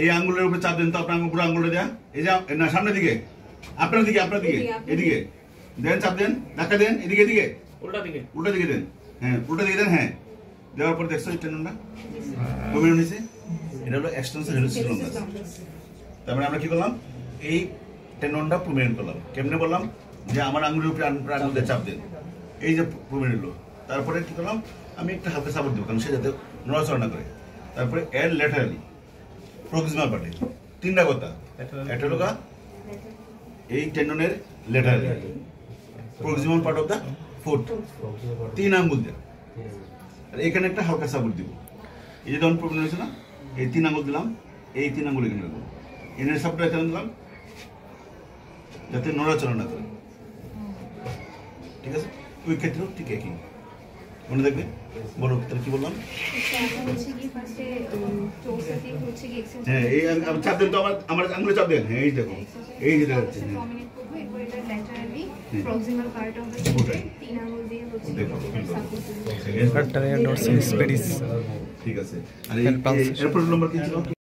এই আঙ্গুলের উপরে চাপ দেন তো, আপনার পুরো আঙ্গুলটা দেয়া, এই যে না সামনের দিকে, আপনার দিকে এদিকে দেন, চাপ দেন, ধাক্কা দেন, এদিকে উল্টা দিকে দেন, হ্যাঁ উল্টা দিকে দেন, হ্যাঁ দেওয়ার পর দেখছো টেন্ডনটা কমিয়ে নিয়েছে। এটা হলো এক্সটেনসর হেলুসিস লঙ্গাস। তার মানে আমরা কি করলাম, এই টেন্ডনটা প্রমিনেন্ট করলাম। কেমনে বললাম, যে আমার আঙ্গুলের উপরে আঙ্গুল দিয়ে চাপ দেন, এই যে প্রমিনেন্ট হলো। তারপরে কি করলাম, আমি একটা হালকা সাপোর্ট দেবো, কারণ সে যাতে নড়াচড়া না করে। তারপরে এর ল্যাটারালি প্রক্সিমাল পার্টে তিনটা কথা, একটা হলো এই টেন্ডনের laterally proximal part of the foot, 3 আঙ্গুল দেয়। আর এখানে একটা হালকা সাপোর্ট দিব। এই যে যখন প্রবলেম হয়েছে না, এই 3 আঙ্গুল দিলাম, এই 3 আঙ্গুল এখানে রাখবো, এনের সাপোর্ট এখানে দিলাম যাতে নড়াচড়া না করে। ঠিক আছে, ওই ক্ষেত্রেও ঠিক একই মনে থাকবে। বলো তাহলে কি বললাম। হ্যাঁ এই চাপ দেন তো, আমার আঙুলে চাপ দেন, হ্যাঁ এই দেখো, এই যেটা হচ্ছে ঠিক আছে। আর এরপর নম্বর কি ছিল?